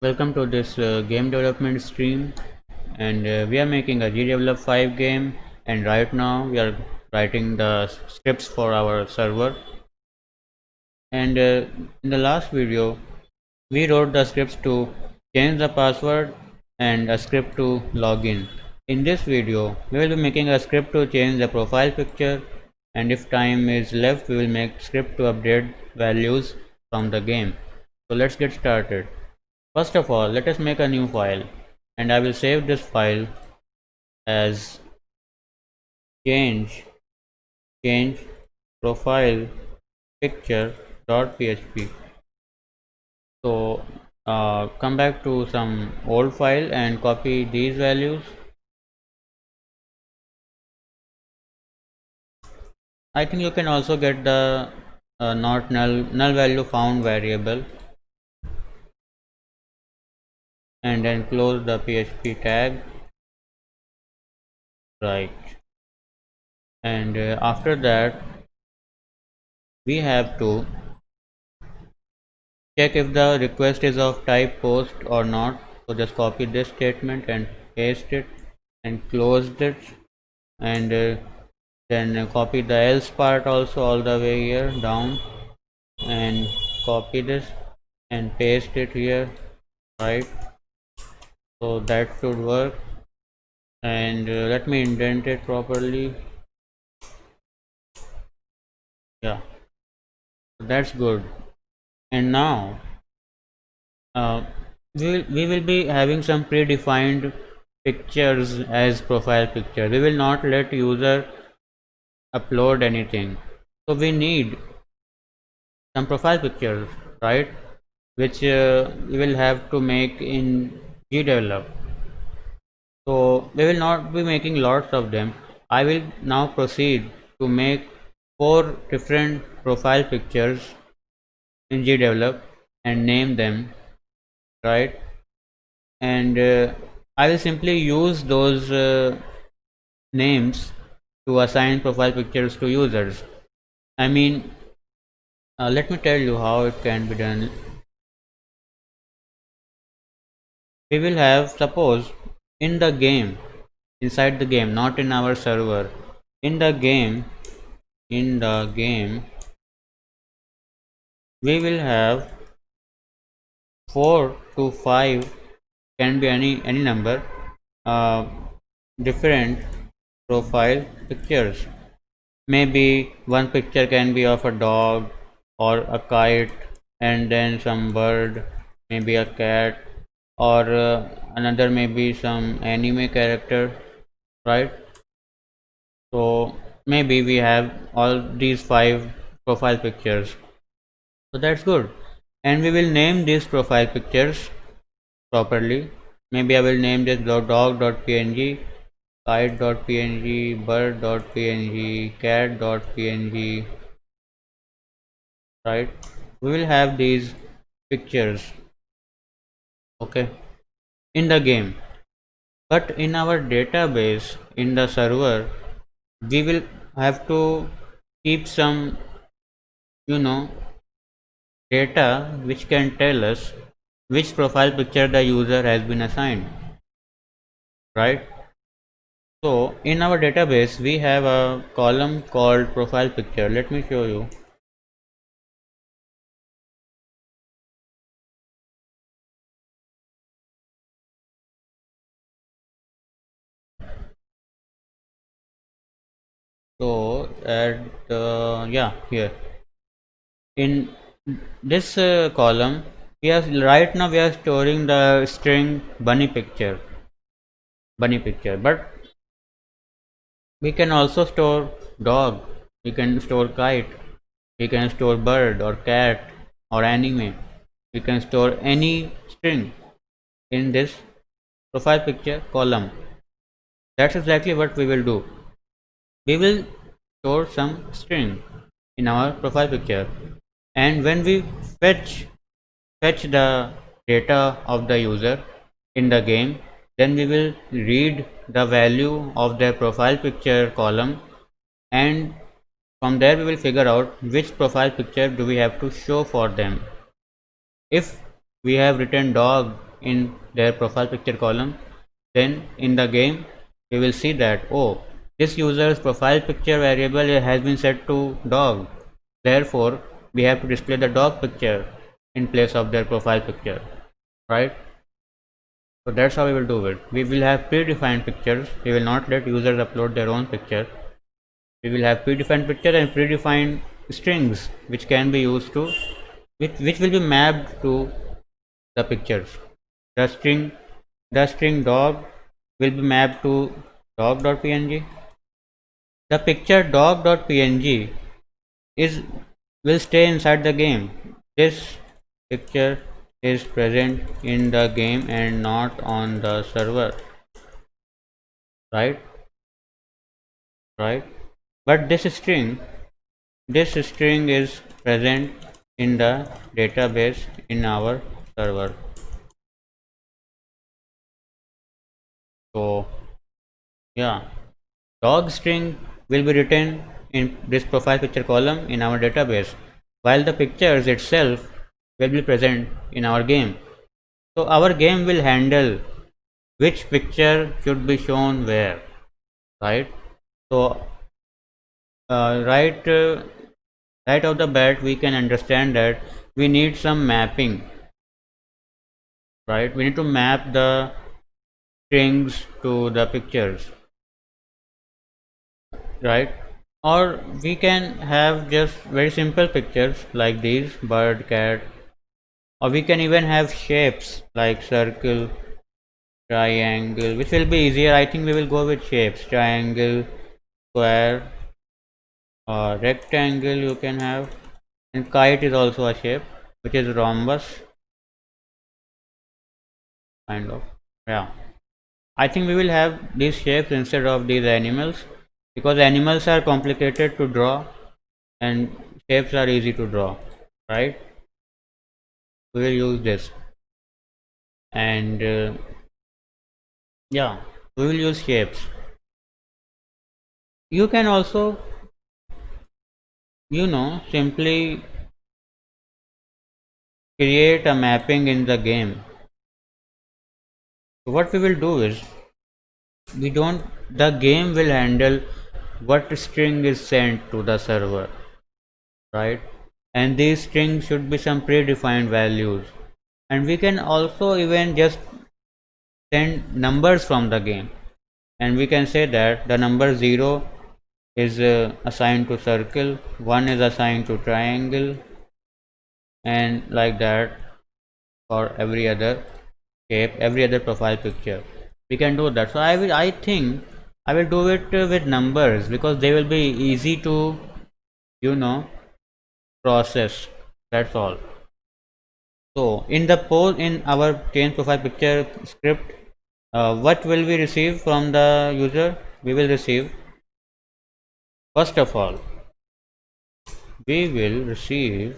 Welcome to this game development stream, and we are making a GDevelop 5 game, and right now we are writing the scripts for our server. And in the last video we wrote the scripts to change the password and a script to login. In this video we will be making a script to change the profile picture, and if time is left we will make script to update values from the game. So let's get started. First of all, let us make a new file, and I will save this file as change profile picture.php. So come back to some old file and copy these values. I think you can also get the not null value found variable, and then close the php tag, right? And after that we have to check if the request is of type post or not. So just copy this statement and paste it and close it, and then copy the else part also all the way here down, and copy this and paste it here, right? So that should work, and let me indent it properly. Yeah, that's good. And now we will be having some predefined pictures as profile picture. We will not let user upload anything, so we need some profile pictures, right, which we will have to make in GDevelop. So we will not be making lots of them. I will now proceed to make 4 different profile pictures in GDevelop and name them, right? And I will simply use those names to assign profile pictures to users. I mean, let me tell you how it can be done. We will have, suppose, in the game, inside the game, not in our server, in the game, we will have 4 to 5, can be any number, uh, different profile pictures. Maybe one picture can be of a dog or a kite, and then some bird, maybe a cat, or another maybe some anime character, right? So maybe we have all these 5 profile pictures. So that's good. And we will name these profile pictures properly. Maybe I will name this dog.png, kite.png, bird.png, cat.png, right? We will have these pictures, okay, in the game. But in our database, in the server, we will have to keep some, you know, data which can tell us which profile picture the user has been assigned, right? So in our database we have a column called profile picture. Let me show you. So at yeah, here in this column, we are right now we are storing the string bunny picture, but we can also store dog, we can store kite, we can store bird or cat or anime. We can store any string in this profile picture column. That's exactly what we will do. We will store some string in our profile picture, and when we fetch the data of the user in the game, then we will read the value of their profile picture column, and from there we will figure out which profile picture do we have to show for them. If we have written dog in their profile picture column, then in the game we will see that, oh, this user's profile picture variable has been set to dog, therefore we have to display the dog picture in place of their profile picture, right? So that's how we will do it. We will have predefined pictures. We will not let users upload their own picture. We will have predefined picture and predefined strings which can be used to which will be mapped to the pictures. The string dog will be mapped to dog.png. The picture dog.png is will stay inside the game. This picture is present in the game and not on the server, right? Right? But this string is present in the database in our server. So yeah, dog string will be written in this profile picture column in our database, while the pictures itself will be present in our game. So our game will handle which picture should be shown where, right? So right off the bat we can understand that we need some mapping, right? We need to map the strings to the pictures, right? Or we can have just very simple pictures like these, bird, cat, or we can even have shapes like circle, triangle, which will be easier. I think we will go with shapes, triangle, square, or rectangle you can have, and kite is also a shape, which is rhombus, kind of. Yeah, I think we will have these shapes instead of these animals, because animals are complicated to draw and shapes are easy to draw, right? We will use this, and yeah, we will use shapes. You can also, simply create a mapping in the game. So what we will do is, the game will handle what string is sent to the server, right? And these strings should be some predefined values, and we can also even just send numbers from the game, and we can say that the number 0 is assigned to circle, 1 is assigned to triangle, and like that for every other shape, every other profile picture. We can do that. So I think I will do it with numbers, because they will be easy to, you know process. That's all. So in our change profile picture script, what will we receive from the user? We will receive, first of all, we will receive,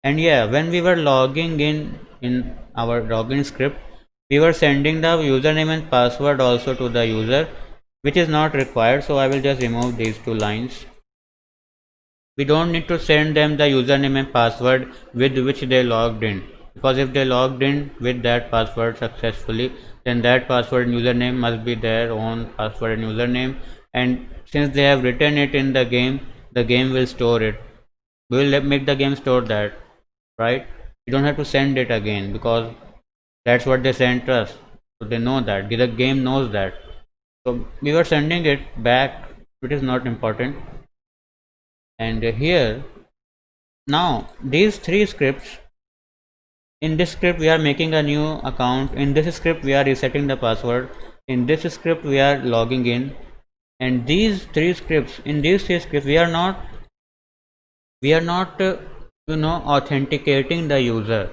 and yeah, when we were logging in our login script, we were sending the username and password also to the user, which is not required. So I will just remove these two lines. We don't need to send them the username and password with which they logged in, because if they logged in with that password successfully, then that password and username must be their own password and username, and since they have written it in the game will store it. We will make the game store that, right? You don't have to send it again, because that's what they sent us, so they know that, the game knows that. So we were sending it back, it is not important. And here, now these three scripts, in this script we are making a new account, in this script we are resetting the password, in this script we are logging in, and in these three scripts we are not authenticating the user,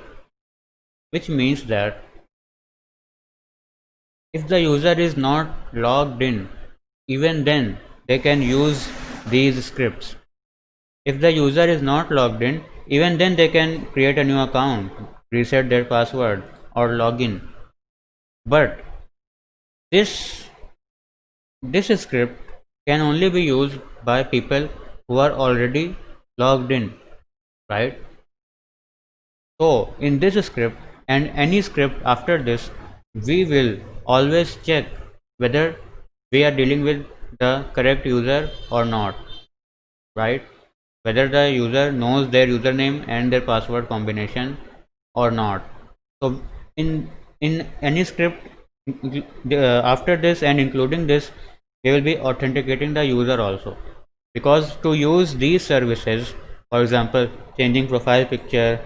which means that if the user is not logged in, even then they can use these scripts. If the user is not logged in, even then they can create a new account, reset their password, or log in. But this this script can only be used by people who are already logged in, right? So in this script, and any script after this, we will always check whether we are dealing with the correct user or not, right? Whether the user knows their username and their password combination or not. So in any script after this and including this, we will be authenticating the user also, because to use these services, for example changing profile picture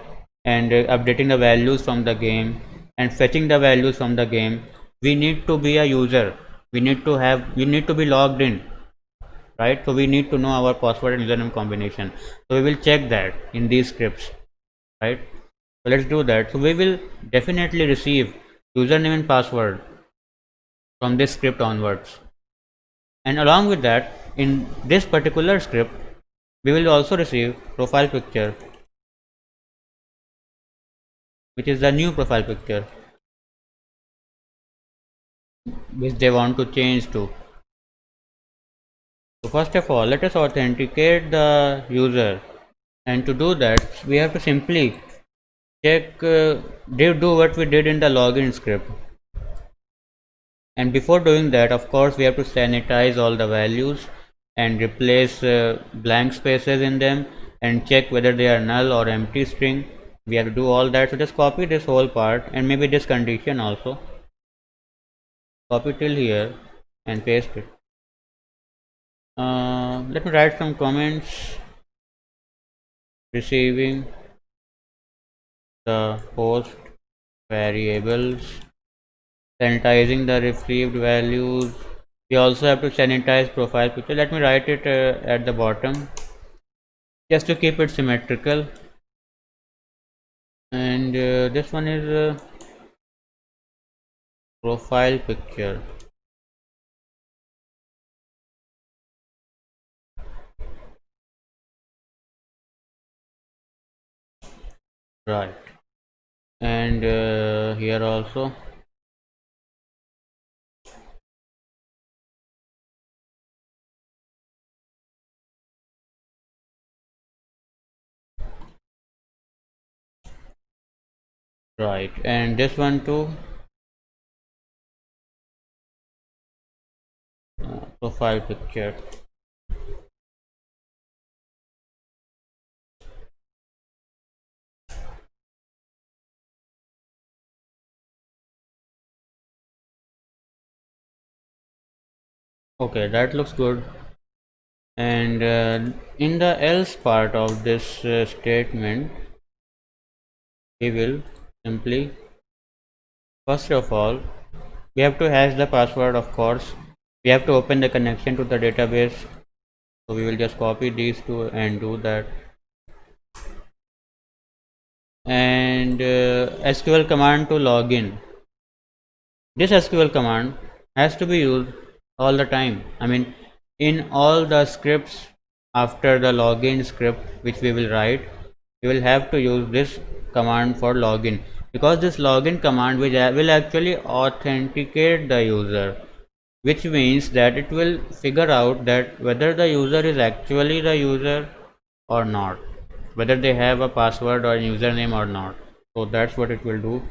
and updating the values from the game and fetching the values from the game, we need to be a user, we need to be logged in, right? So we need to know our password and username combination. So we will check that in these scripts, right? So let's do that. So we will definitely receive username and password from this script onwards, and along with that, in this particular script we will also receive profile picture, which is the new profile picture which they want to change to. So first of all, let us authenticate the user, and to do that we have to simply check do what we did in the login script. And before doing that, of course, we have to sanitize all the values and replace blank spaces in them and check whether they are null or empty string. We have to do all that. So just copy this whole part and maybe this condition also. Copy till here and paste it. Let me write some comments. Receiving the host variables, sanitizing the received values. We also have to sanitize profile picture. Let me write it at the bottom just to keep it symmetrical. And this one is profile picture, right? And here also, right? And this one too, profile picture. Okay, that looks good. And in the else part of this statement, we will simply, first of all, we have to hash the password, of course. We have to open the connection to the database. So we will just copy these two and do that. And SQL command to login. This SQL command has to be used all the time. I mean, in all the scripts after the login script which we will write, we will have to use this command for login, because this login command will actually authenticate the user, which means that it will figure out that whether the user is actually the user or not, whether they have a password or username or not. So that's what it will do,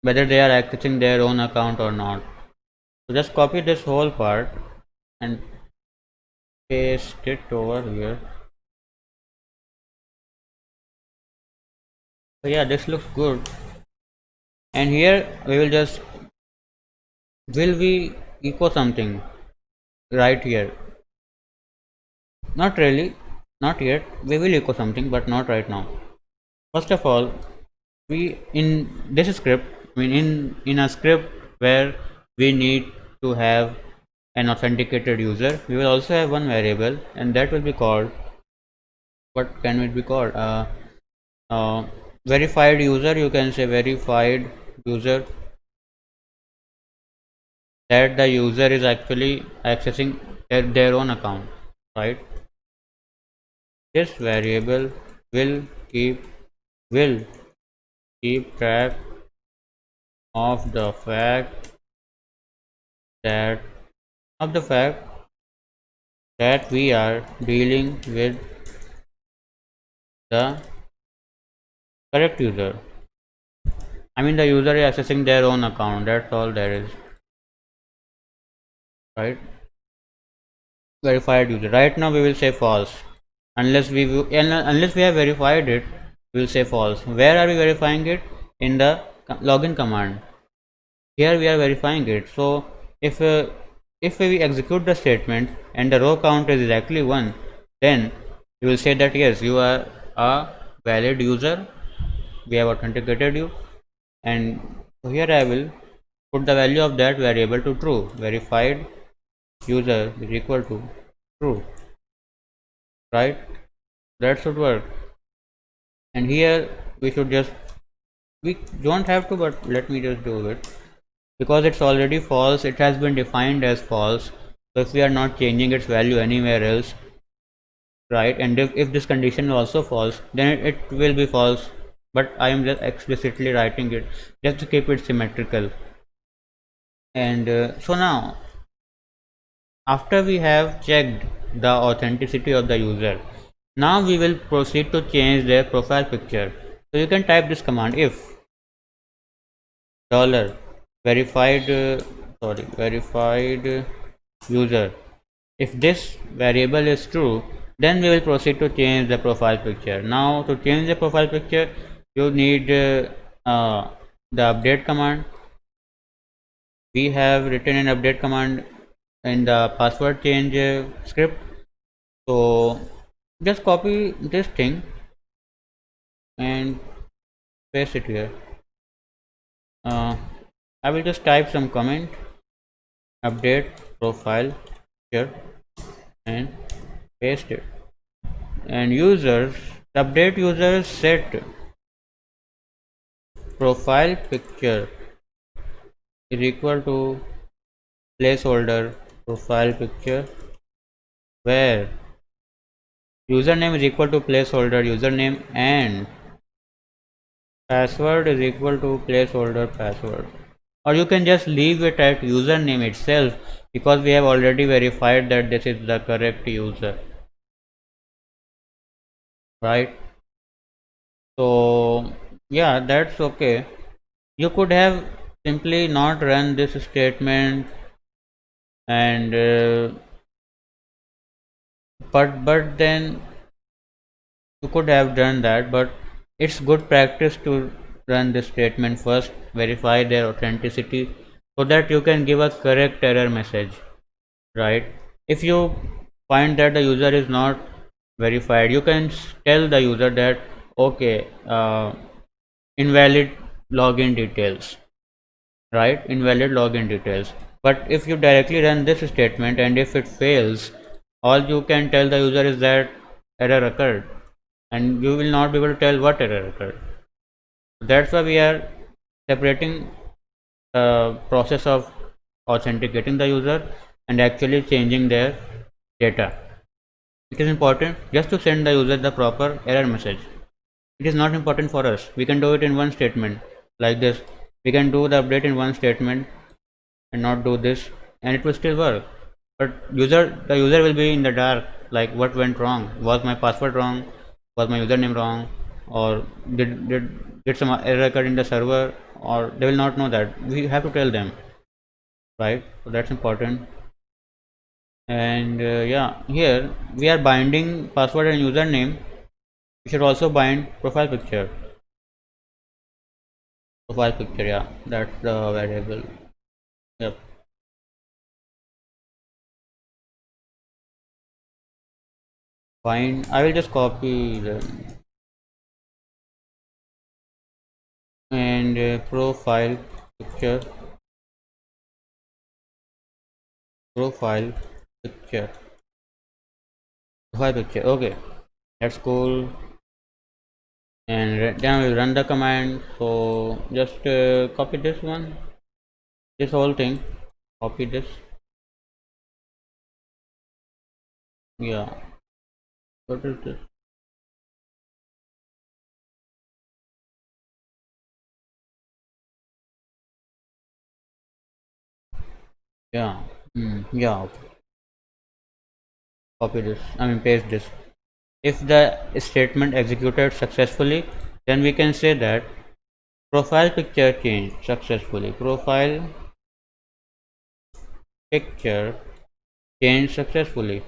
whether they are accessing their own account or not. So just copy this whole part and paste it over here. So yeah, this looks good. And here we will just, will we echo something right here? Not really, not yet. We will echo something, but not right now. First of all, we in this script, I mean in a script where we need to have an authenticated user, we will also have one variable, and that will be called, what can it be called? Uh, Verified user. You can say verified user, that the user is actually accessing their own account, right? This variable will keep will keep track of the fact that of the fact that we are dealing with the correct user. I mean the user is accessing their own account, that's all there is, right? Verified user. Right now we will say false. Unless we have verified it, we will say false. Where are we verifying it? In the login command. Here we are verifying it. So if we execute the statement and the row count is exactly 1, then we will say that yes, you are a valid user, we have authenticated you, and here I will put the value of that variable to true. Verified user is equal to true, right? That should work. And here we should just, we don't have to, but let me just do it, because it's already false, it has been defined as false. So if we are not changing its value anywhere else, right, and if this condition is also false, then it will be false, but I am just explicitly writing it just to keep it symmetrical. And so now after we have checked the authenticity of the user, now we will proceed to change their profile picture. So you can type this command: if dollar verified verified user, if this variable is true, then we will proceed to change the profile picture. Now to change the profile picture, you need the update command. We have written an update command in the password change script. So just copy this thing and paste it here. I will just type some comment: update profile picture, and paste it. And users, update users set profile picture is equal to placeholder profile picture, where username is equal to placeholder username and password is equal to placeholder password. Or you can just leave it at username itself, because we have already verified that this is the correct user, right? So yeah, that's okay. You could have simply not run this statement, and but then you could have done that, but it's good practice to run this statement first, verify their authenticity, so that you can give a correct error message, right? If you find that the user is not verified, you can tell the user that okay, invalid login details, right? Invalid login details. But if you directly run this statement and if it fails, all you can tell the user is that error occurred, and you will not be able to tell what error occurred. That's why we are separating the process of authenticating the user and actually changing their data. It is important just to send the user the proper error message. It is not important for us. We can do it in one statement like this. We can do the update in one statement and not do this, and it will still work. But the user will be in the dark, like what went wrong? Was my password wrong? Was my username wrong? Or did some error occur in the server? Or they will not know that. We have to tell them, right? So that's important. And yeah, here we are binding password and username. We should also bind profile picture. Profile picture, yeah, that's the variable. Yep. Bind. I will just copy them. And picture profile picture profile picture. Okay, that's cool. And then we'll run the command. So just copy this one, this whole thing, copy this. Yeah, what is this? Yeah. Yeah, okay. Copy this, I mean paste this. If the statement executed successfully, then we can say that profile picture changed successfully. Profile picture changed successfully.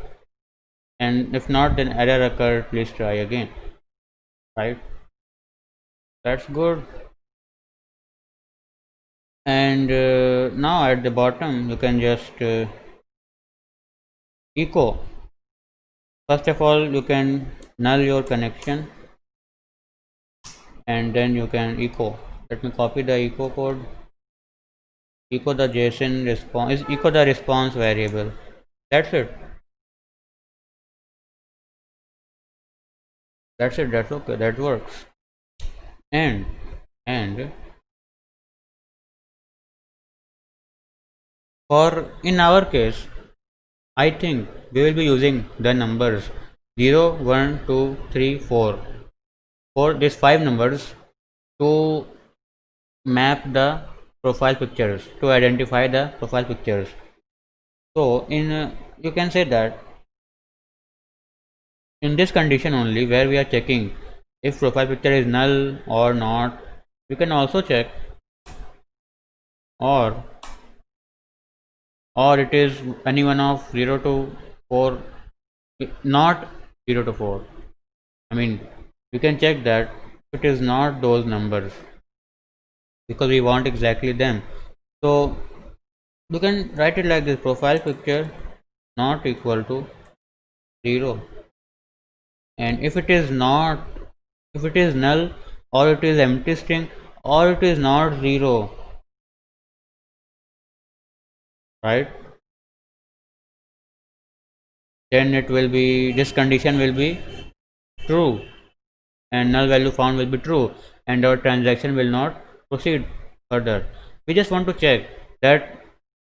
And if not, then error occurred. Please try again. Right? That's good. And now at the bottom, you can just echo. First of all, you can null your connection and then you can echo. Let me copy the echo code. Echo the JSON response. Echo the response variable. That's it. That's it. That's okay. That works. And for in our case, I think we will be using the numbers 0, 1, 2, 3, 4 for these 5 numbers to map the profile pictures, to identify the profile pictures. So in you can say that in this condition only where we are checking if profile picture is null or not, we can also check or it is any one of 0 to 4, not 0 to 4. I mean, you can check that it is not those numbers because we want exactly them. So you can write it like this: profile picture not equal to 0, and if it is not, if it is null or it is empty string or it is not 0, right, then it will be, this condition will be true and null value found will be true and our transaction will not proceed further. We just want to check that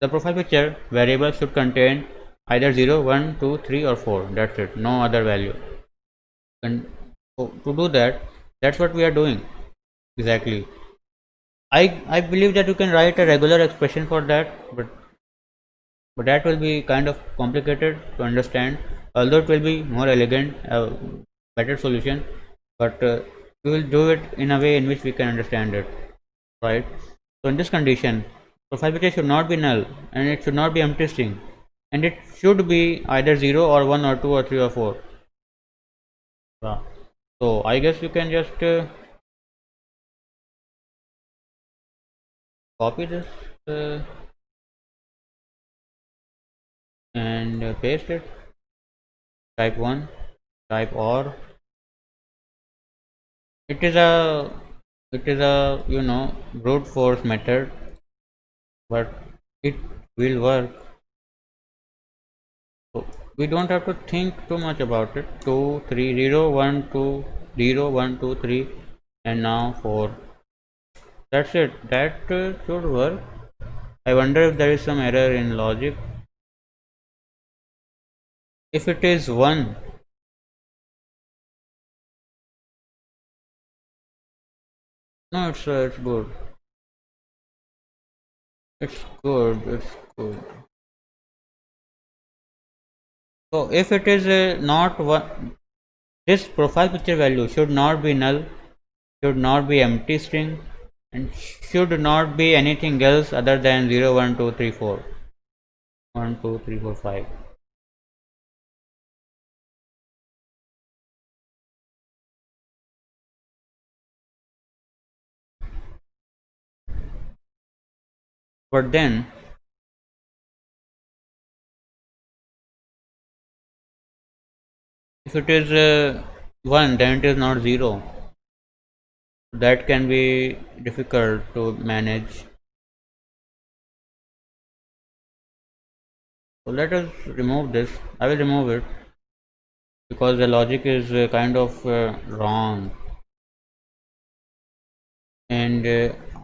the profile picture variable should contain either 0, 1, 2, 3 or 4. That's it, no other value. And so to do that, that's what we are doing exactly. I believe that you can write a regular expression for that, but that will be kind of complicated to understand, although it will be more elegant, better solution, but we will do it in a way in which we can understand it, right? So in this condition, profile picture should not be null and it should not be empty string, and it should be either 0 or 1 or 2 or 3 or 4. So I guess you can just copy this uh, and paste it. Type 1, type or. It is a brute force method, but it will work. So we don't have to think too much about it. 2, 3, 0, 1, 2, 0, 1, 2, 3, and now 4. That's it. That should work. I wonder if there is some error in logic. If it is 1, no, it's good. It's good. It's good. So if it is not one, this profile picture value should not be null, should not be empty string, and should not be anything else other than 0, 1, 2, 3, 4. 1, 2, 3, 4, 5. But then if it is 1, then it is not 0. That can be difficult to manage. So let us remove this. I will remove it because the logic is kind of wrong, and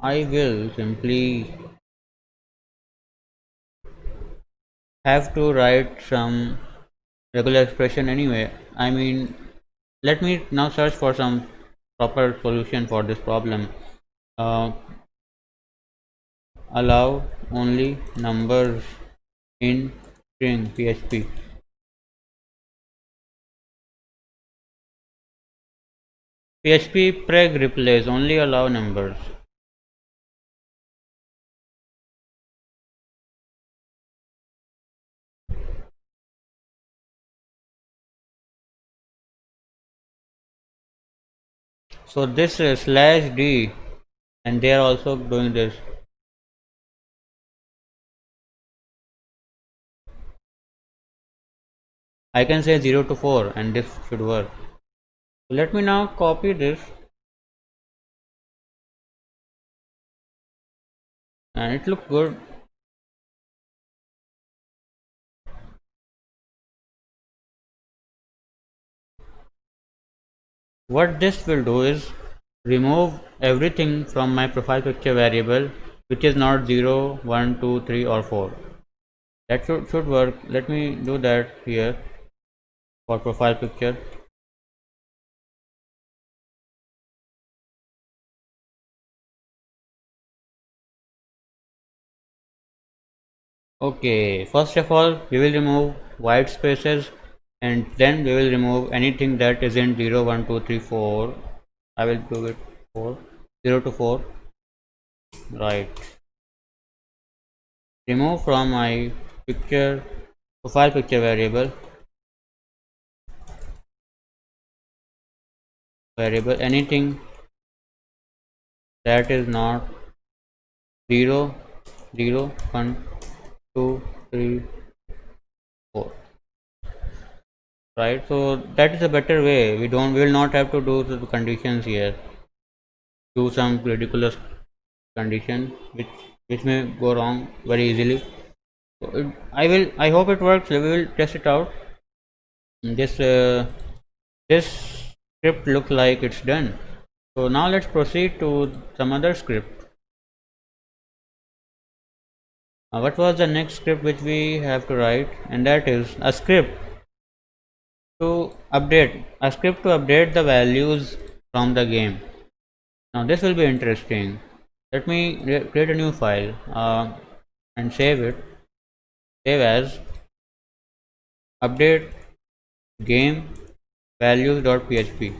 I will simply have to write some regular expression anyway. I mean, let me now search for some proper solution for this problem. uh, Allow only numbers in string PHP. PHP preg replace only allow numbers. So this slash d, and they are also doing this. I can say 0 to 4 and this should work. So let me now copy this, and it looks good. What this will do is remove everything from my profile picture variable which is not 0, 1, 2, 3 or 4. That should work. Let me do that here for profile picture. Okay, first of all we will remove white spaces, and then we will remove anything that isn't 0, 1, 2, 3, 4. I will do it 4, 0 to 4. Right. Remove from my picture profile picture variable anything that is not 0, 0, 1, 2, 3, 4. Right, so that is a better way. We will not have to do the conditions here, do some ridiculous condition which may go wrong very easily. So I hope it works. We will test it out. This script looks like it's done. So now let's proceed to some other script. What was the next script which we have to write? And that is a script to update the values from the game. Now this will be interesting. Let me create a new file and save it. Save as update game values.php.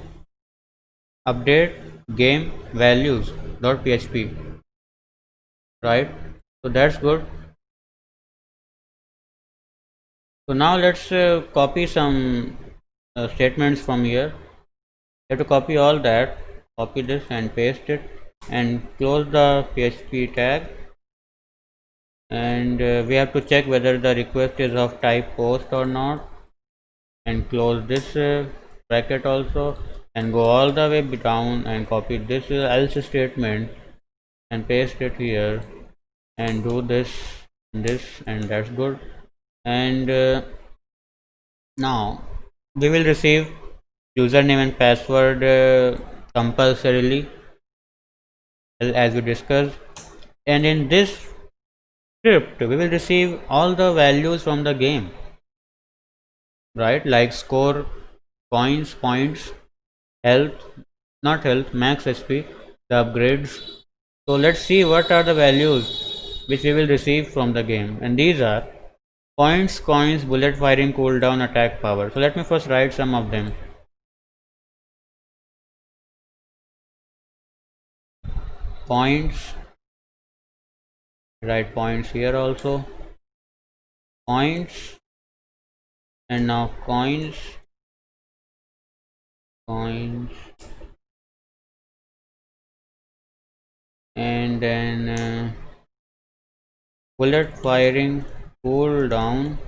Update game values.php. Right. So that's good. So now let's copy some statements from here. You have to copy all that. Copy this and paste it, and close the PHP tag, and we have to check whether the request is of type post or not, and close this bracket also, and go all the way down and copy this else statement and paste it here, and do this, and that's good. And now we will receive username and password compulsorily, as we discussed, and in this script we will receive all the values from the game, right, like score, coins, points, health, not health, max HP, the upgrades. So let's see what are the values which we will receive from the game, and these are points, coins, bullet firing, cooldown, attack power. So let me first write some of them. Points, write points here also, points, and now coins, and then bullet firing, cooldown,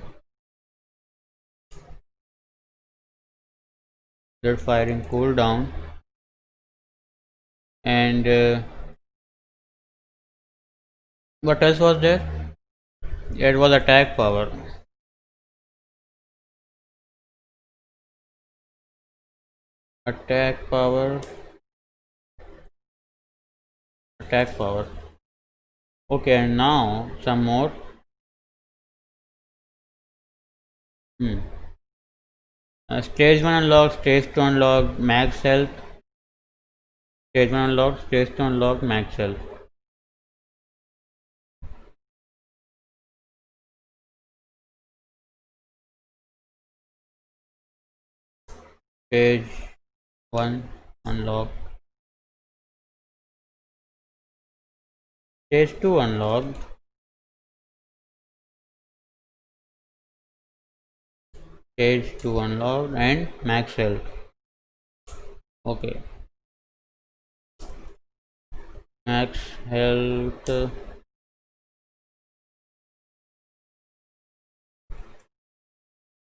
and what else was there? It was attack power, attack power. Okay, and now some more. Hmm. Stage 1 unlock, stage 2 unlock, max health, stage 1 unlock, stage 2 unlock, max health. Stage 1 unlock. Stage 2 unlocked. Stage 2 unlocked and max health. Okay, max health.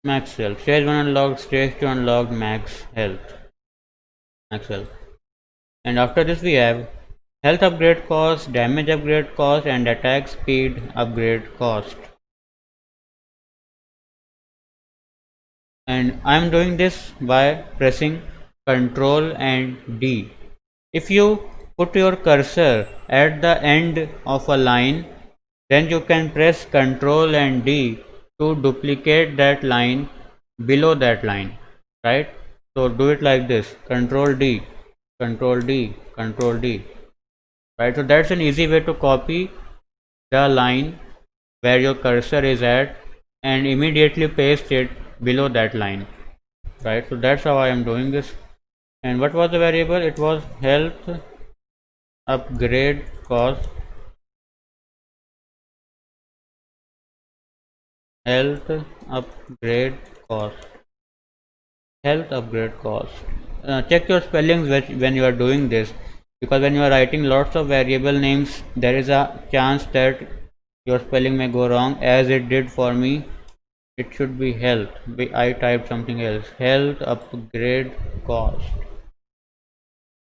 Max health. Stage 1 unlocked, stage 2 unlocked, max health. Max health. And after this we have health upgrade cost, damage upgrade cost, and attack speed upgrade cost. And I am doing this by pressing Ctrl and D. If you put your cursor at the end of a line, then you can press Ctrl and D to duplicate that line below that line, right? So do it like this: Ctrl D, Ctrl D, Ctrl D, right? So that's an easy way to copy the line where your cursor is at and immediately paste it below that line, right? So that's how I am doing this. And what was the variable? It was health upgrade cost. Health upgrade cost. Health upgrade cost. Check your spellings when you are doing this, because when you are writing lots of variable names there is a chance that your spelling may go wrong, as it did for me. It should be health. I typed something else. Health upgrade cost.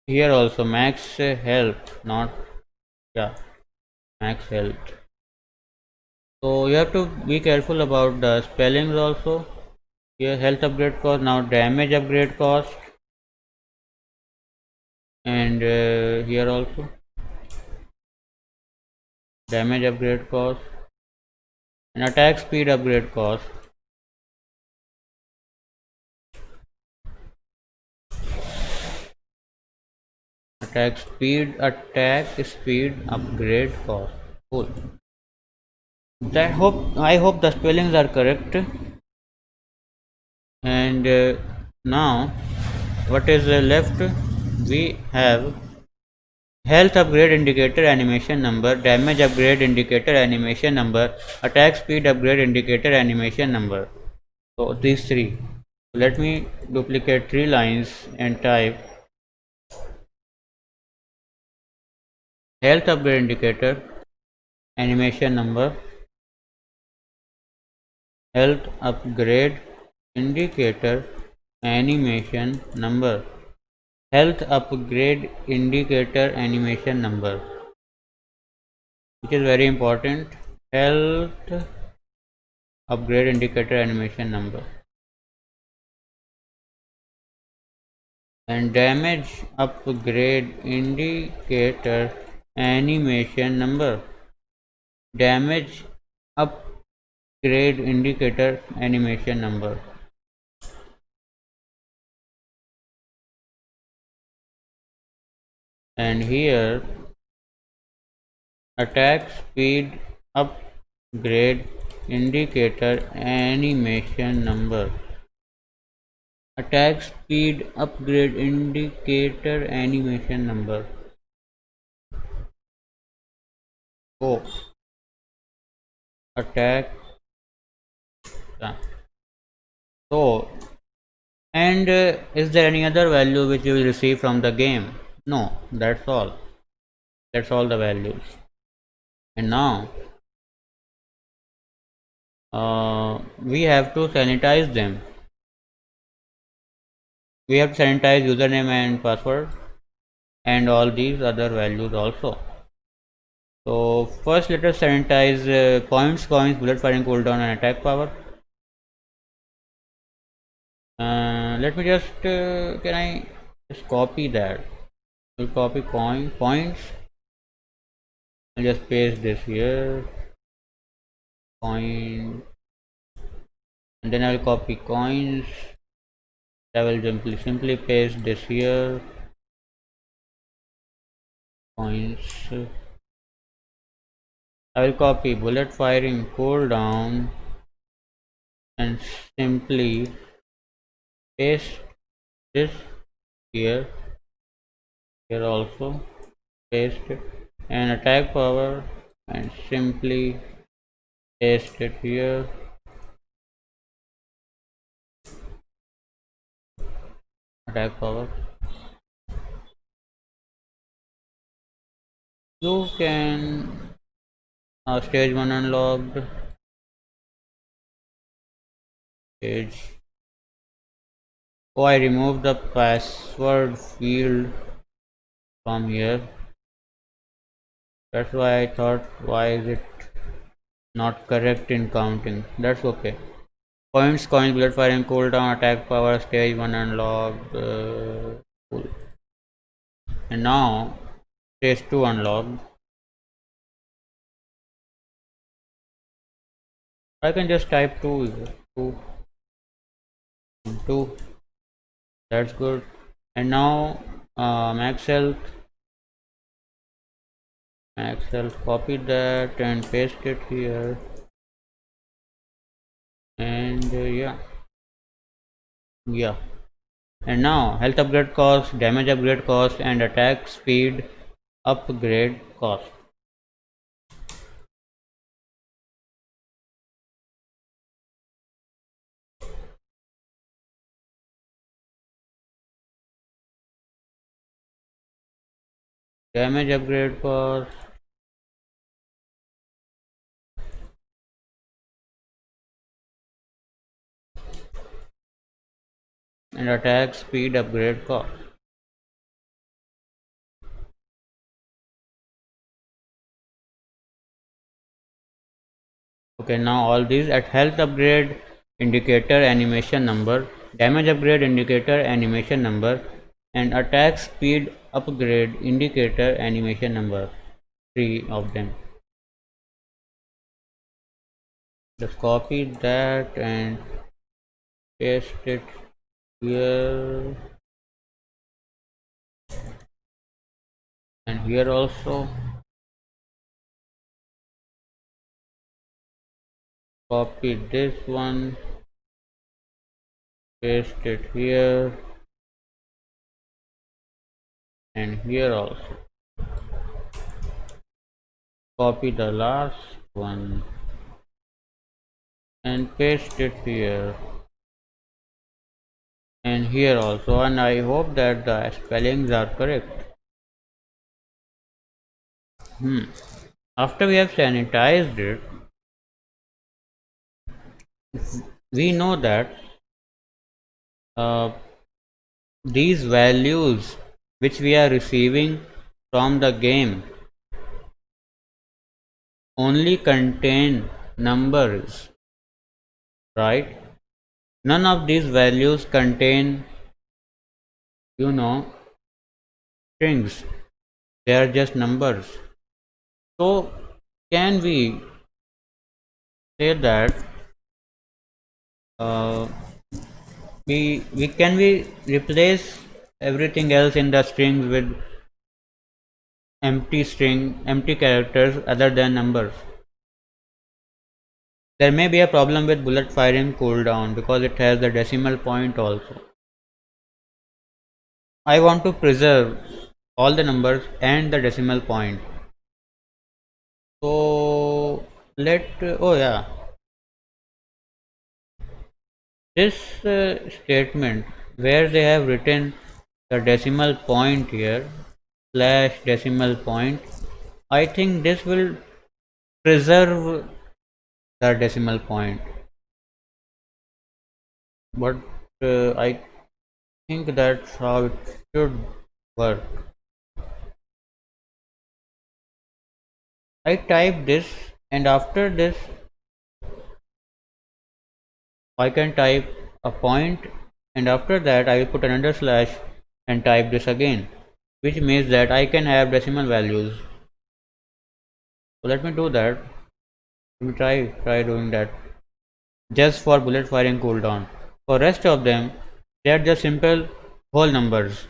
Here also max health, not, yeah, max health. So you have to be careful about the spellings also. Here health upgrade cost, now damage upgrade cost, and here also damage upgrade cost and attack speed upgrade cost. Attack speed upgrade cost. Cool. I hope the spellings are correct. And now what is left? We have health upgrade indicator animation number, damage upgrade indicator animation number, attack speed upgrade indicator animation number. So these three. Let me duplicate three lines and type health upgrade indicator animation number, health upgrade indicator animation number, health upgrade indicator animation number, which is very important. Health upgrade indicator animation number, and damage upgrade indicator animation number, damage upgrade indicator animation number. And here attack speed upgrade indicator animation number, attack speed upgrade indicator animation number. Oh, attack, yeah. So, and is there any other value which you will receive from the game? No, that's all. That's all the values. And now we have to sanitize them. We have to sanitize username and password and all these other values also. So first let us sanitize points, coins, bullet firing cooldown and attack power. Let me just can I just copy that? We'll copy points. I'll just paste this here, coin, and then I'll copy coins. I will simply paste this here, coins. I will copy bullet firing cooldown and simply paste this here. here also paste it, and attack power, and simply paste it here. Attack power, you can stage 1 unlocked, stage. Oh, I removed the password field from here. That's why I thought, why is it not correct in counting? That's okay. Points, coins, blood firing, cooldown, attack power, stage 1 unlocked. Cool. And now stage 2 unlocked. I can just type 2 here. 2 and 2. That's good. And now max health. Max health. Copy that and paste it here. And yeah. And now health upgrade cost, damage upgrade cost, and attack speed upgrade cost. Damage upgrade cost, and attack speed upgrade cost. Okay, now all these at health upgrade indicator animation number, damage upgrade indicator animation number, and attack speed upgrade indicator animation number. 3 of them. Just copy that and paste it here and here also. Copy this one, paste it here and here also. Copy the last one and paste it here and here also, and I hope that the spellings are correct. After we have sanitized it, we know that uh, these values which we are receiving from the game only contain numbers, right? None of these values contain, you know, strings. They are just numbers. So can we say that uh, we replace everything else in the strings with empty characters other than numbers? There may be a problem with bullet firing cooldown because it has the decimal point also. I want to preserve all the numbers and the decimal point. So let oh yeah, this statement where they have written the decimal point here, slash decimal point, I think this will preserve the decimal point, but I think that's how it should work. I type this, and after this I can type a point, and after that I will put another slash and type this again, which means that I can have decimal values. So let me do that. Let me try doing that just for bullet firing cooldown. For rest of them, they are just simple whole numbers,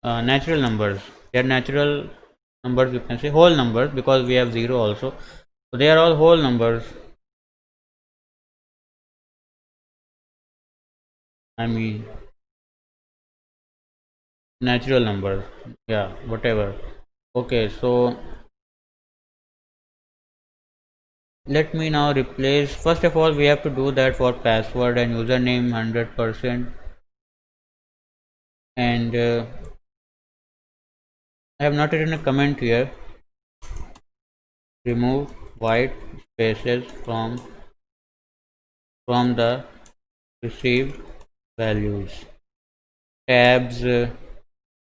natural numbers. They are natural numbers. You can say whole numbers because we have 0 also. So they are all whole numbers. I mean, natural numbers, yeah, whatever. Okay, so let me now replace. First of all, we have to do that for password and username 100%. And I have not written a comment here. Remove white spaces from the received values. Tabs,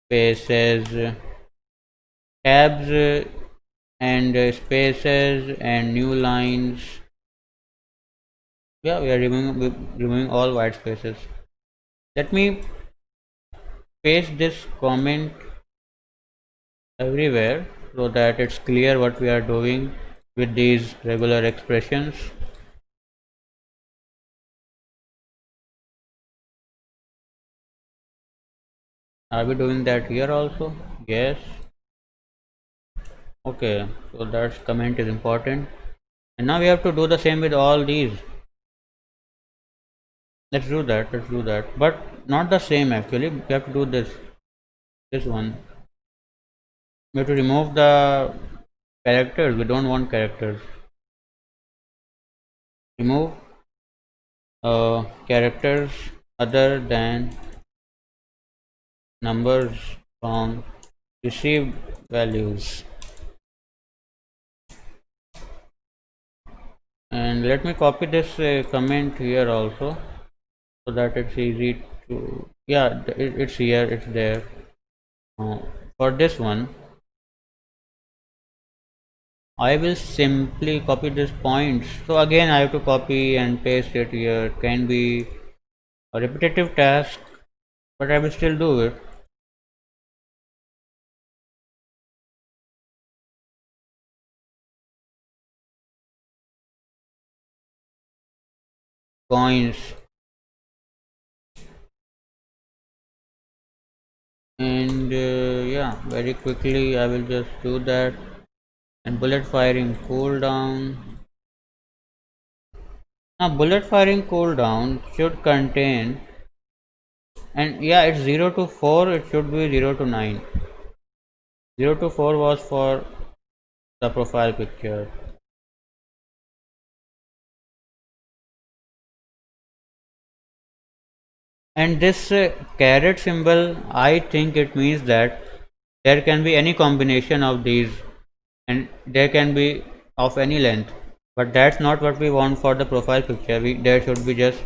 spaces, tabs and spaces and new lines. Yeah, we are removing all white spaces. Let me paste this comment everywhere so that it's clear what we are doing with these regular expressions. Are we doing that here also? Yes. Okay, so that comment is important. And now we have to do the same with all these. Let's do that. But not the same actually. We have to do this one. We have to remove the characters. We don't want characters. Remove characters other than numbers from received values. And let me copy this comment here also so that it's easy to, yeah, it's here, it's there. uh, for this one I will simply copy this points, so again I have to copy and paste it here. Can be a repetitive task, but I will still do it. Coins. And yeah, very quickly I will just do that. And bullet firing cooldown. Now bullet firing cooldown should contain, and yeah, it's 0 to 4, it should be 0 to 9. 0 to 4 was for the profile picture. And this caret symbol, I think it means that there can be any combination of these, and there can be of any length, but that's not what we want for the profile picture. There should be just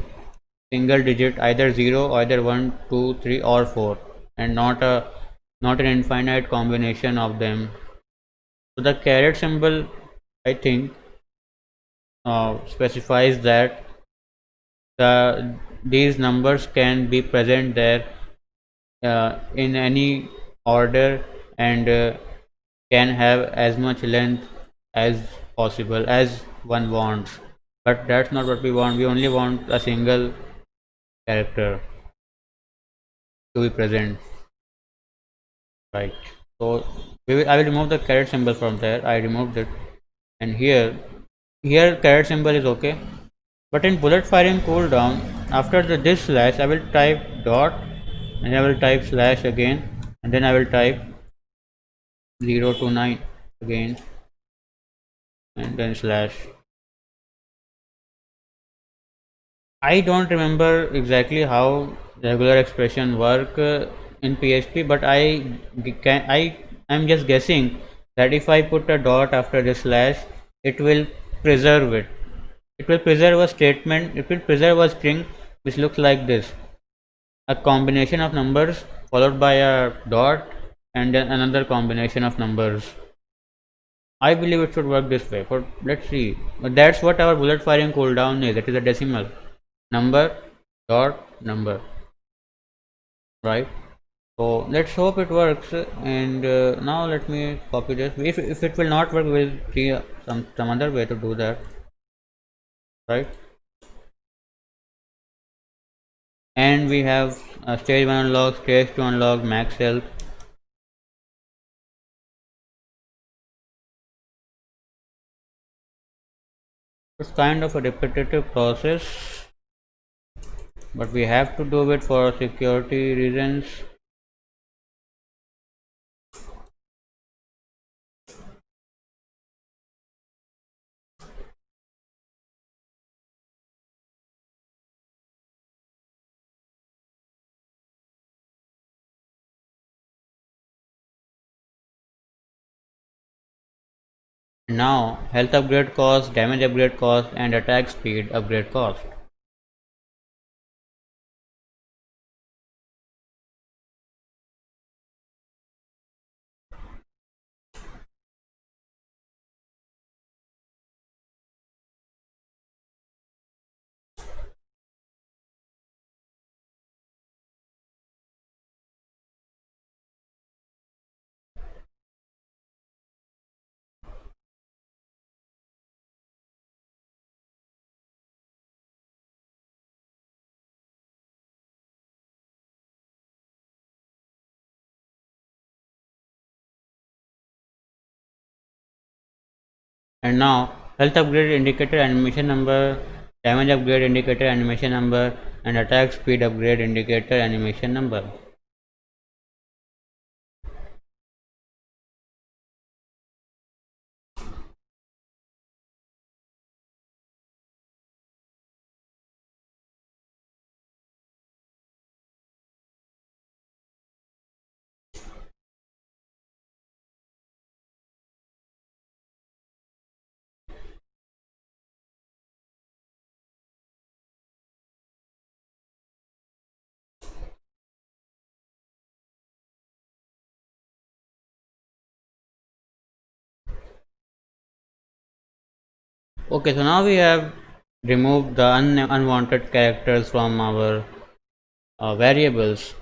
single digit, either 0, either 1, 2, 3, or 4, and not an infinite combination of them. So the caret symbol, I think, specifies that these numbers can be present there in any order, and can have as much length as possible as one wants. But that's not what we want. We only want a single character to be present, right? So I will remove the caret symbol from there. I removed it, and here caret symbol is okay. But in bullet firing cooldown, after this slash, I will type dot, and I will type slash again, and then I will type 0 to 9 again, and then slash. I don't remember exactly how regular expression work in PHP, but I'm just guessing that if I put a dot after the slash, it will preserve it. It will preserve a statement. It will preserve a string which looks like this: a combination of numbers followed by a dot, and then another combination of numbers. I believe it should work this way. But let's see. But that's what our bullet firing cooldown is. It is a decimal number dot number, right? So let's hope it works. And now let me copy this. If it will not work, we'll see some other way to do that, right? And we have stage 1 unlock, stage 2 unlock, max health. It's kind of a repetitive process, but we have to do it for security reasons. Now health upgrade cost, damage upgrade cost, and attack speed upgrade cost. And now health upgrade indicator animation number, damage upgrade indicator animation number, and attack speed upgrade indicator animation number. Okay, so now we have removed the unwanted characters from our variables.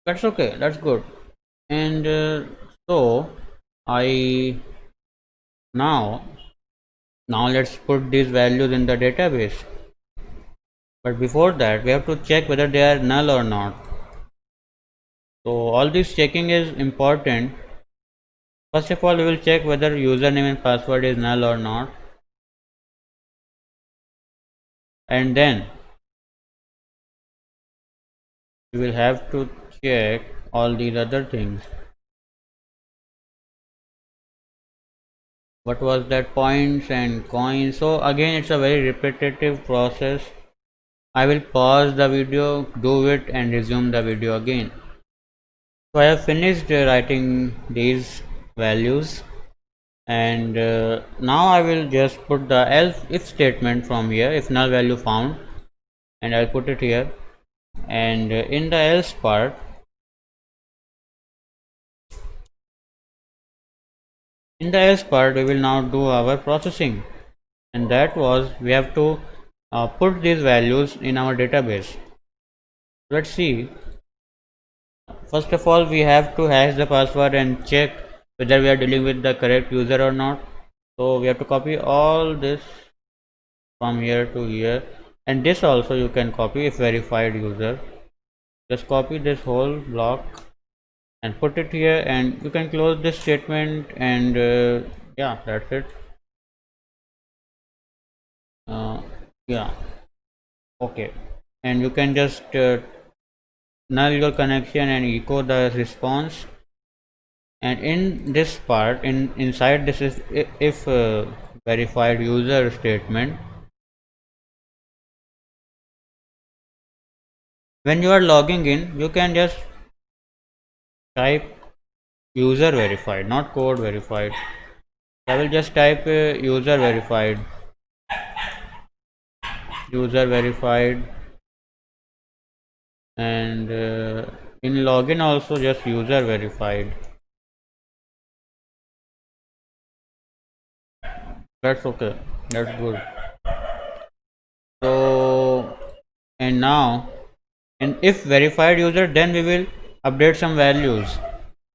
That's okay, that's good. And so I now now let's put these values in the database. But before that, we have to check whether they are null or not. So all this checking is important. First of all, we will check whether username and password is null or not, and then we will have to check all these other things. What was that? Points and coins. So again, it's a very repetitive process. I will pause the video, do it, and resume the video again. So I have finished writing these values, and now I will just put the else if statement from here, if null value found, and I'll put it here. And in the else part, we will now do our processing, and that was we have to put these values in our database. Let's see. First of all, we have to hash the password and check whether we are dealing with the correct user or not. So we have to copy all this from here to here, and this also you can copy if verified user. Just copy this whole block and put it here, and you can close this statement, and yeah, that's it. uh, yeah, okay. And you can just null your connection and echo the response. And in this part, inside this is if verified user statement, when you are logging in, you can just type user verified, not code verified. I will just type user verified, and in login also just user verified. That's okay, that's good. So, and now, and if verified user, then we will update some values,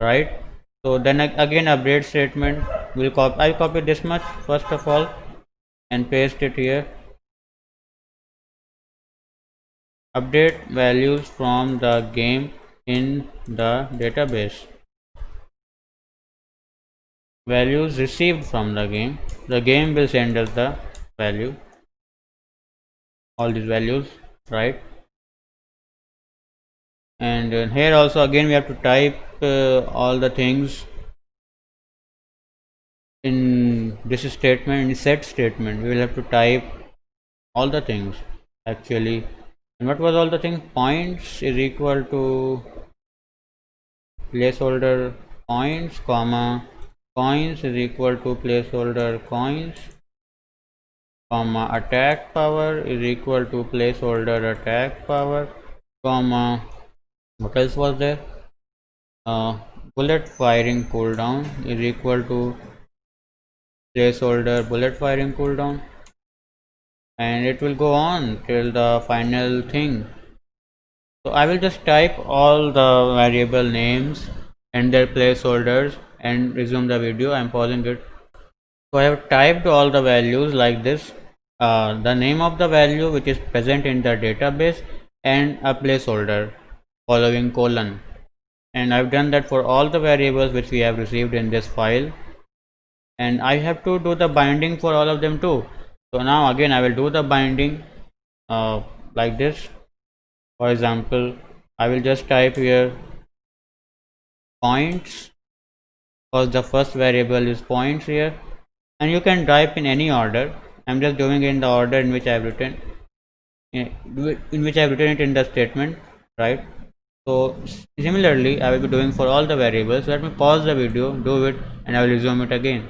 right? So then again update statement will copy. I copy this much first of all and paste it here. Update values from the game in the database. Values received from the game. The game will send us the value, all these values, right? And here also again we have to type all the things in this statement. In set statement we will have to type all the things actually. And what was all the things? Points is equal to placeholder points, comma, coins is equal to placeholder coins, comma attack power is equal to placeholder attack power, comma what else was there, uh, bullet firing cooldown is equal to placeholder bullet firing cooldown, and it will go on till the final thing. So I will just type all the variable names and their placeholders and resume the video. I am pausing it. So I have typed all the values like this, the name of the value which is present in the database and a placeholder following colon, and I've done that for all the variables which we have received in this file, and I have to do the binding for all of them too. So now again I will do the binding like this. For example, I will just type here points, because the first variable is points here, and you can type in any order. I'm just doing it in the order in which I have written it in the statement, right? So similarly I will be doing for all the variables. Let me pause the video, do it, and I will resume it again.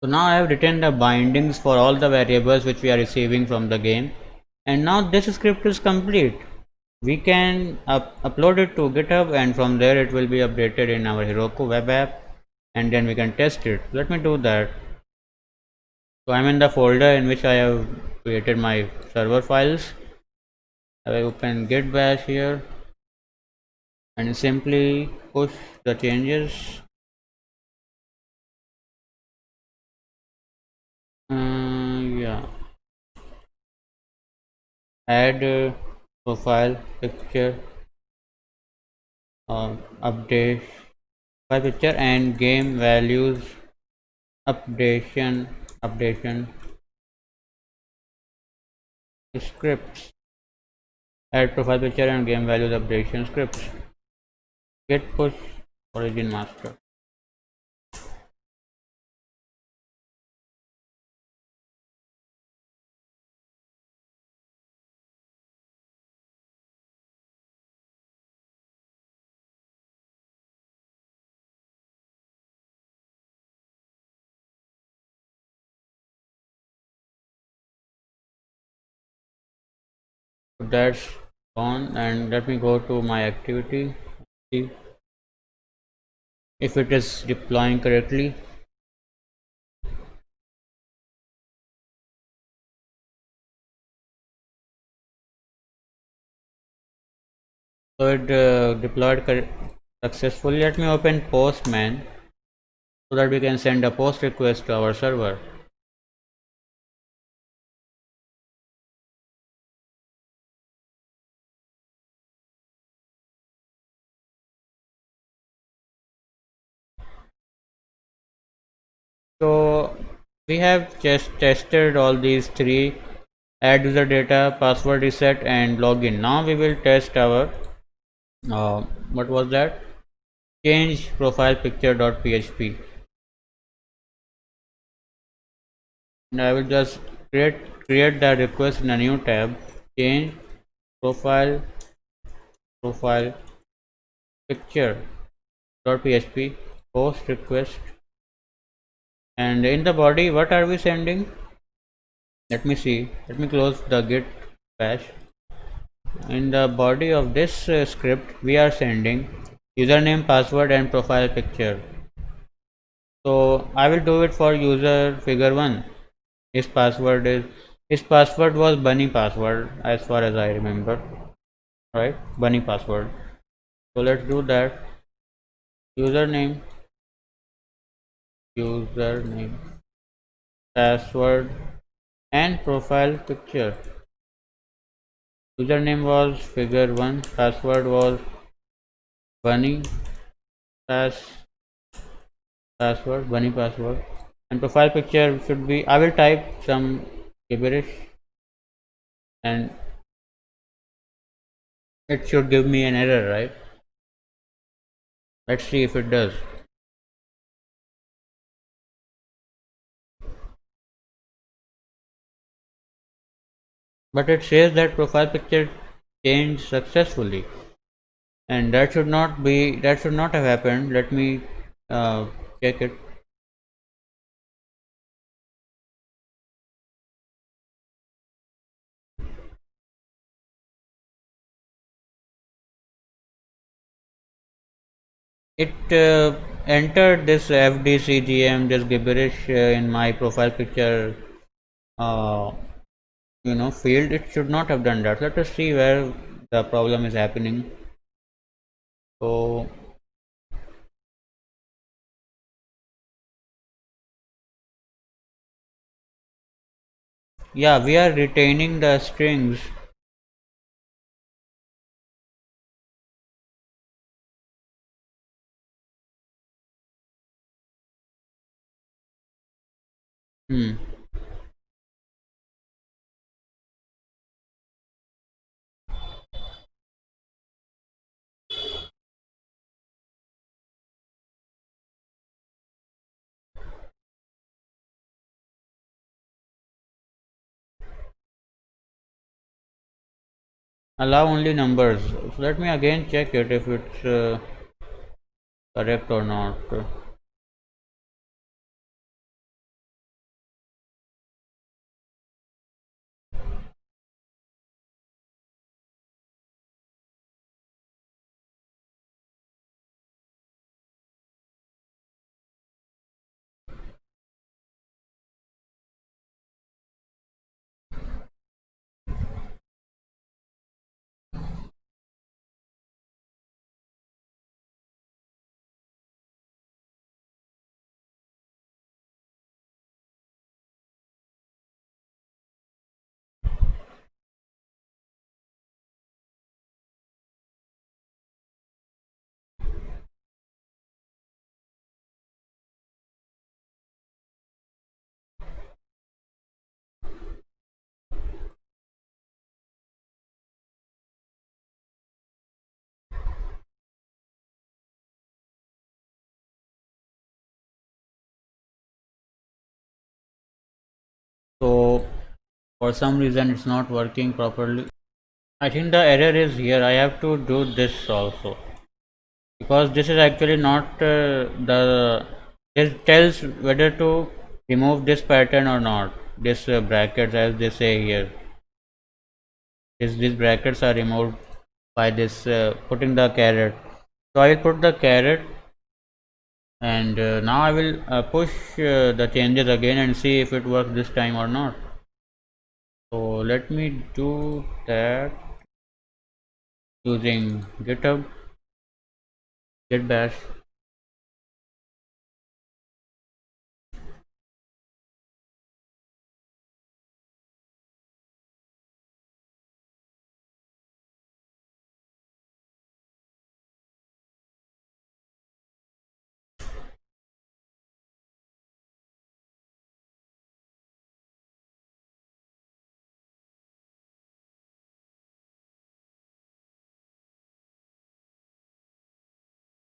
So now I have written the bindings for all the variables which we are receiving from the game, and now this script is complete. We can upload it to GitHub, and from there it will be updated in our Heroku web app, and then we can test it. Let me do that. So I'm in the folder in which I have created my server files. I will open git bash here and simply push the changes. Yeah, add profile picture, update profile picture, and game values updation scripts. Add profile picture and game values updation scripts. Git push origin master. So that's on, and let me go to my activity, see if it is deploying correctly. So it deployed successfully. Let me open Postman so that we can send a post request to our server. So we have just tested all these three: add user data, password reset, and login. Now we will test our uh, what was that? Change profile picture.php. And I will just create that request in a new tab. Change profile picture.php post request, and in the body what are we sending? Let me see. Let me close the git bash. In the body of this script we are sending username, password, and profile picture. So I will do it for user figure 1. His password was bunny password as far as I remember, right? Bunny password. So let's do that. Username, password, and profile picture. Username was figure 1, password was bunny bunny password, and profile picture should be, I will type some gibberish and it should give me an error, right? Let's see if it does. But it says that profile picture changed successfully, and that should not have happened. Let me check it. it entered this FDCGM, this gibberish in my profile picture, uh, field. It should not have done that. Let us see where the problem is happening. So yeah, we are retaining the strings. Hmm. Allow only numbers. So let me again check it if it's correct or not. So for some reason it's not working properly. I think the error is here. I have to do this also because this is actually not the. It tells whether to remove this pattern or not. This brackets, as they say here. These brackets are removed by this putting the caret. So I will put the caret, and now I will push the changes again and see if it works this time or not. So let me do that using GitHub, Git bash.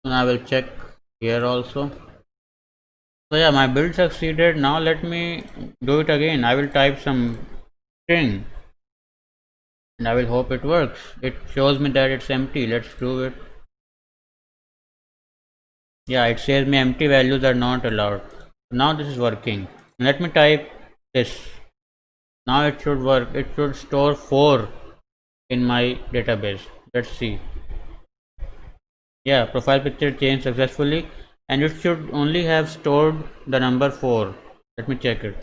And I will check here also. So yeah, my build succeeded. Now let me do it again. I will type some string and I will hope it works. It shows me that it's empty. Let's do it. Yeah, it says me empty values are not allowed. Now this is working. Let me type this. Now it should work. It should store 4 in my database. Let's see. Yeah, profile picture changed successfully, and it should only have stored the number 4. Let me check it.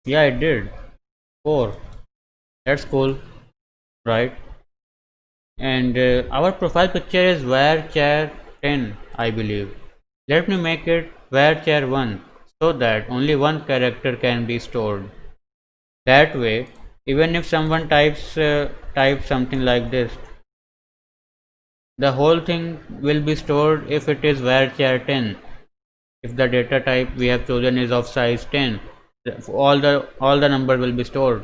Yeah, it did. 4. That's cool, right? And our profile picture is varchar 10, I believe. Let me make it varchar 1 so that only one character can be stored. That way, even if someone types something like this, the whole thing will be stored if it is varchar 10. If the data type we have chosen is of size 10, all the number will be stored.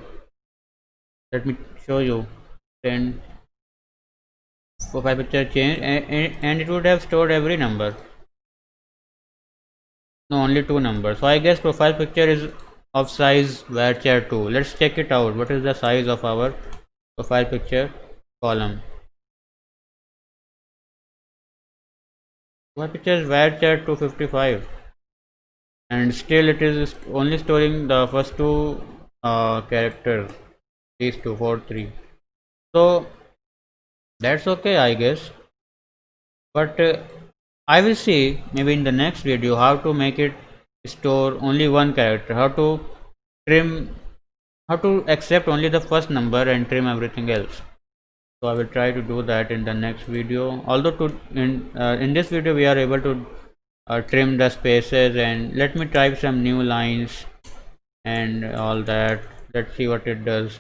Let me show you. 10 profile picture change, and it would have stored every number. No, only two numbers. So I guess profile picture is of size varchar 2. Let's check it out. What is the size of our profile picture column? Profile picture is varchar 255, and still it is only storing the first two characters. these two, 4 3. So that's okay, I guess. But I will see maybe in the next video how to make it store only one character, how to trim, how to accept only the first number and trim everything else. So I will try to do that in the next video. Although in this video we are able to trim the spaces, and let me type some new lines and all that. Let's see what it does.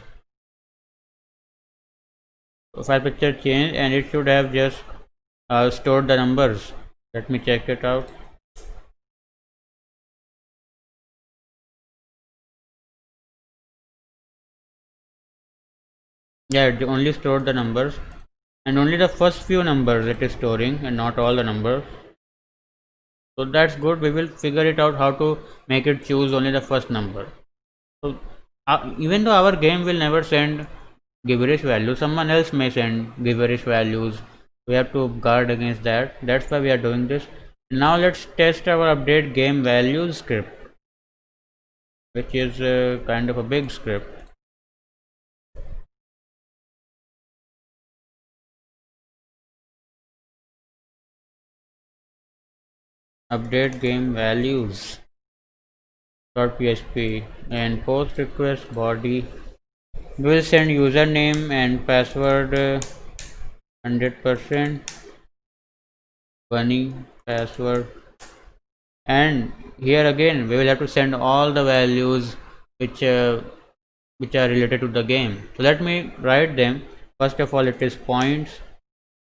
Profile picture change, and it should have just stored the numbers. Let me check it out. Yeah, it only stored the numbers, and only the first few numbers it is storing, and not all the numbers. So that's good. We will figure it out how to make it choose only the first number. So even though our game will never send gibberish values, someone else may send gibberish values. We have to guard against that. That's why we are doing this. Now let's test our update game values script, which is kind of a big script. Update game values .php and post request body. We will send username and password 100% bunny password, and here again we will have to send all the values which which are related to the game. So let me write them. First of all, it is points,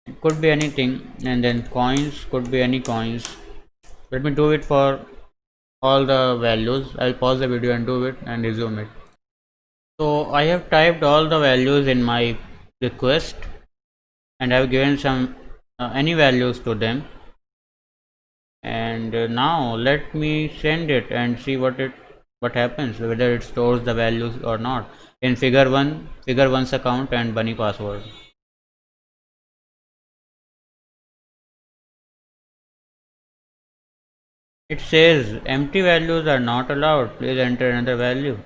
it could be anything, and then coins, could be any coins. Let me do it for all the values. I'll pause the video and do it and resume it. So I have typed all the values in my request, and I've given some any values to them, and now let me send it and see what happens, whether it stores the values or not in figure 1's account and bunny password. It says empty values are not allowed, please enter another value,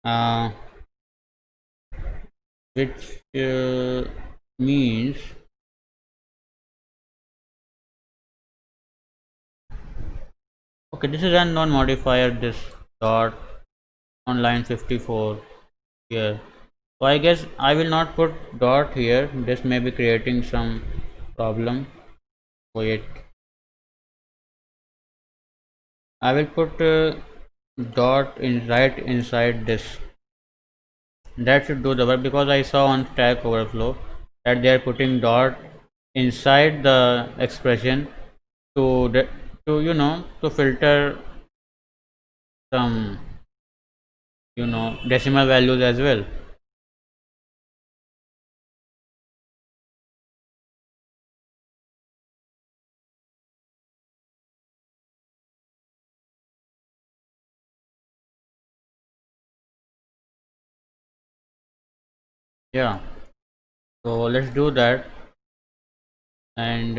uh, which means okay, this is unknown modifier, this dot on line 54 here. So I guess I will not put dot here, this may be creating some problem. Wait, I will put dot in right inside this. That should do the work, because I saw on Stack Overflow that they are putting dot inside the expression to to filter some decimal values as well. Yeah, so let's do that, and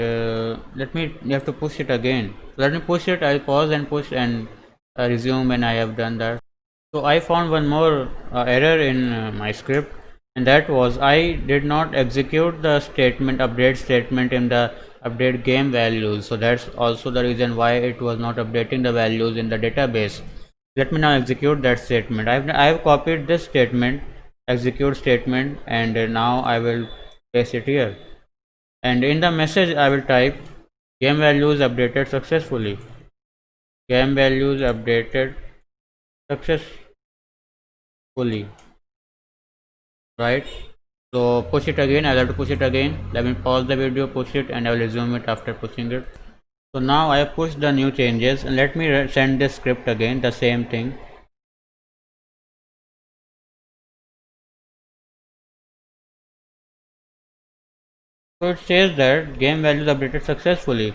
let me you have to push it again. Let me push it, I'll pause and push and resume when I have done that. So I found one more error in my script, and that was I did not execute the statement update statement in the update game values. So that's also the reason why it was not updating the values in the database. Let me now execute that statement. I have copied this statement, execute statement, and now I will paste it here. And in the message I will type game values updated successfully. Game values updated successfully, right? So push it again. I'll have to push it again. Let me pause the video, push it, and I will resume it after pushing it. So now I have pushed the new changes, and let me send this script again, the same thing. So it says that game values updated successfully.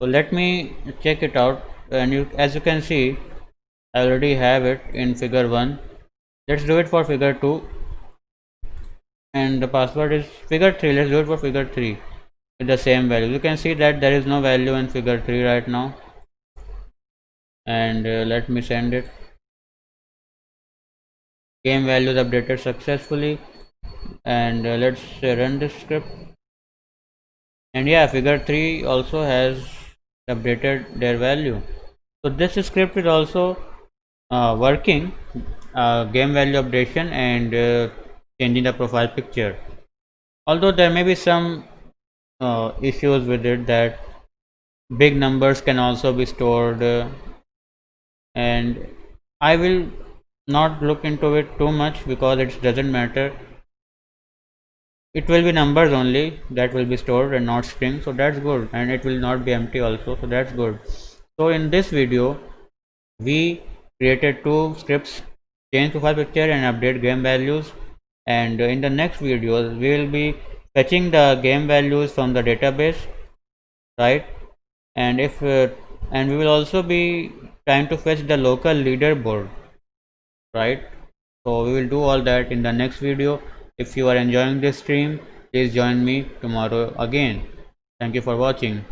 So let me check it out, and as you can see, I already have it in figure 1. Let's do it for figure 2, and the password is figure 3. Let's do it for figure 3 with the same value. You can see that there is no value in figure 3 right now, and let me send it. game values updated successfully. And let's run this script. And yeah, figure 3 also has updated their value. So this script is also working, game value updation and changing the profile picture. Although there may be some issues with it, that big numbers can also be stored, and I will not look into it too much because it doesn't matter. It will be numbers only that will be stored and not strings, so that's good, and it will not be empty also, so that's good. So in this video we created two scripts: change profile picture and update game values. And in the next videos we will be fetching the game values from the database, right? And if and we will also be trying to fetch the local leaderboard, right? So we will do all that in the next video. If you are enjoying this stream, please join me tomorrow again. Thank you for watching.